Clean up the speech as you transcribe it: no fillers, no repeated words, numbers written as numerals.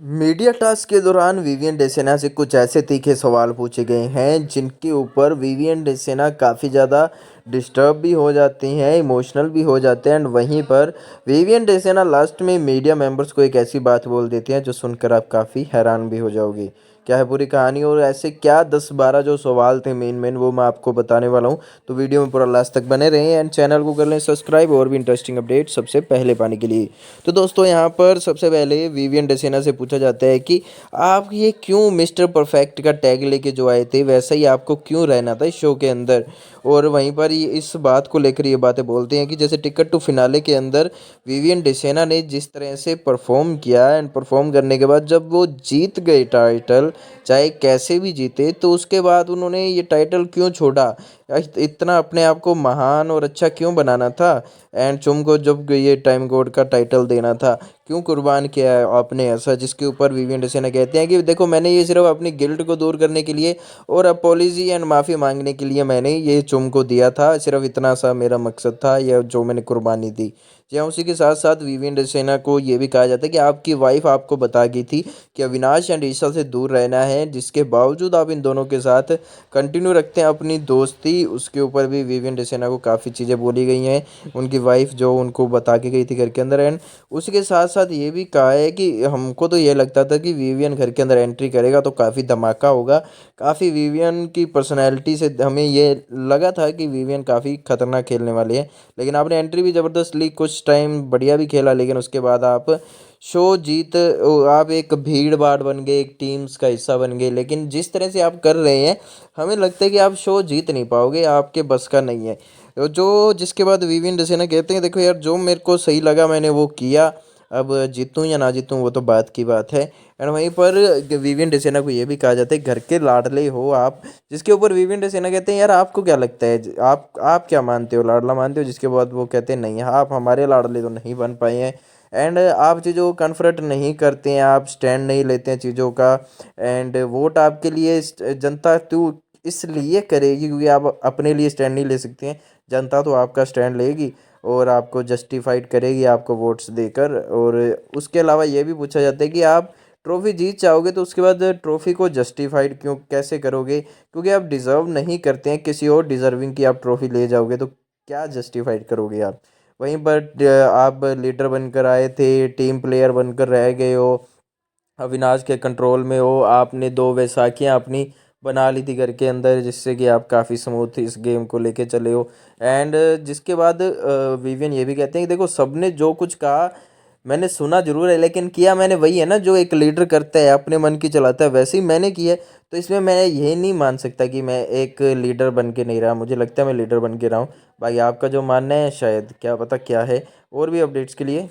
Media task के दौरान Vivian डेसेना से कुछ ऐसे तीखे सवाल पूछे गए हैं जिनके ऊपर विवियन डेसेना काफ़ी ज़्यादा डिस्टर्ब भी हो जाती हैं, इमोशनल भी हो जाते हैं एंड वहीं पर विवियन डेसेना लास्ट में मीडिया मेंबर्स को एक ऐसी बात बोल देती हैं जो सुनकर आप काफ़ी हैरान भी हो जाओगे। क्या है पूरी कहानी और ऐसे क्या 10-12 जो सवाल थे मेन वो मैं आपको बताने वाला हूँ। तो वीडियो में पूरा लास्ट तक बने रहें एंड चैनल को कर लें सब्सक्राइब और भी इंटरेस्टिंग अपडेट सबसे पहले पाने के लिए। तो दोस्तों यहाँ पर सबसे पहले विवियन डेसेना से पूछा जाता है कि आप ये क्यों मिस्टर परफेक्ट का टैग लेके जो आए थे वैसा ही आपको क्यों रहना था इस शो के अंदर। और वहीं पर ये इस बात को लेकर ये बातें बोलते हैं कि जैसे टिकट टू फिनाले के अंदर विवियन डेसेना ने जिस तरह से परफॉर्म किया एंड परफॉर्म करने के बाद जब वो जीत गए टाइटल, चाहे कैसे भी जीते, तो उसके बाद उन्होंने ये टाइटल क्यों छोड़ा, इतना अपने आप को महान और अच्छा क्यों बनाना था एंड चुम को जब ये टाइम कोड का टाइटल देना था क्यों कुर्बान किया है आपने ऐसा। जिसके ऊपर विवियन डेसेना कहते हैं कि देखो मैंने ये सिर्फ अपनी गिल्ट को दूर करने के लिए और अपोलॉजी एंड माफ़ी मांगने के लिए मैंने ये चुम को दिया था, सिर्फ इतना सा मेरा मकसद था यह जो मैंने कुर्बानी दी। जी हाँ, उसी के साथ साथ विवियन डेसेना को ये भी कहा जाता है कि आपकी वाइफ आपको बता गई थी कि अविनाश एंड ईशा से दूर रहना है, जिसके बावजूद आप इन दोनों के साथ कंटिन्यू रखते हैं अपनी दोस्ती। उसके ऊपर भी विवियन डेसेना को काफ़ी चीज़ें बोली गई हैं, उनकी वाइफ जो उनको बता के गई थी घर के अंदर। एंड उसी के साथ साथ ये भी कहा है कि हमको तो ये लगता था कि विवियन घर के अंदर एंट्री करेगा तो काफ़ी धमाका होगा, काफ़ी विवियन की पर्सनैलिटी से हमें ये लगा था कि विवियन काफ़ी खतरनाक खेलने वाली है। लेकिन आपने एंट्री भी ज़बरदस्त ली, कुछ टाइम बढ़िया भी खेला, लेकिन उसके बाद आप शो जीत आप एक भीड़ भाड़ बन गए, एक टीम्स का हिस्सा बन गए। लेकिन जिस तरह से आप कर रहे हैं हमें लगता है कि आप शो जीत नहीं पाओगे, आपके बस का नहीं है। जो जिसके बाद विवियन डेसेना कहते हैं देखो यार जो मेरे को सही लगा मैंने वो किया, अब जीतूं या ना जीतूं वो तो बात की बात है। एंड वहीं पर विवियन डेसेना को ये भी कहा जाता है घर के लाडले हो आप। जिसके ऊपर विवियन डेसेना कहते हैं यार आपको क्या लगता है, आप क्या मानते हो, लाडला मानते हो? जिसके बाद वो कहते हैं नहीं आप हमारे लाडले तो नहीं बन पाए हैं एंड आप चीज़ों को कन्फ्रंट नहीं करते हैं, आप स्टैंड नहीं लेते हैं चीज़ों का। एंड वोट आपके लिए जनता तो इसलिए करेगी क्योंकि आप अपने लिए स्टैंड नहीं ले सकते हैं, जनता तो आपका स्टैंड लेगी और आपको जस्टिफाइड करेगी आपको वोट्स देकर। और उसके अलावा ये भी पूछा जाता है कि आप ट्रॉफी जीत जाओगे तो उसके बाद ट्रॉफी को जस्टिफाइड क्यों कैसे करोगे, क्योंकि आप डिज़र्व नहीं करते हैं किसी और डिज़र्विंग की आप ट्रॉफी ले जाओगे तो क्या जस्टिफाइड करोगे आप। वहीं पर आप लीडर बनकर आए थे, टीम प्लेयर बनकर रह गए हो, अविनाश के कंट्रोल में हो, आपने दो वैसाखियाँ अपनी बना ली थी घर के अंदर जिससे कि आप काफ़ी स्मूथ इस गेम को लेके चले हो। एंड जिसके बाद विवियन ये भी कहते हैं कि देखो सबने जो कुछ कहा मैंने सुना जरूर है लेकिन किया मैंने वही है ना जो एक लीडर करता है, अपने मन की चलाता है, वैसे ही मैंने किया है। तो इसमें मैं ये नहीं मान सकता कि मैं एक लीडर बन के नहीं रहा, मुझे लगता है मैं लीडर बन के रहा हूँ। भाई आपका जो मानना है शायद क्या पता क्या है। और भी अपडेट्स के लिए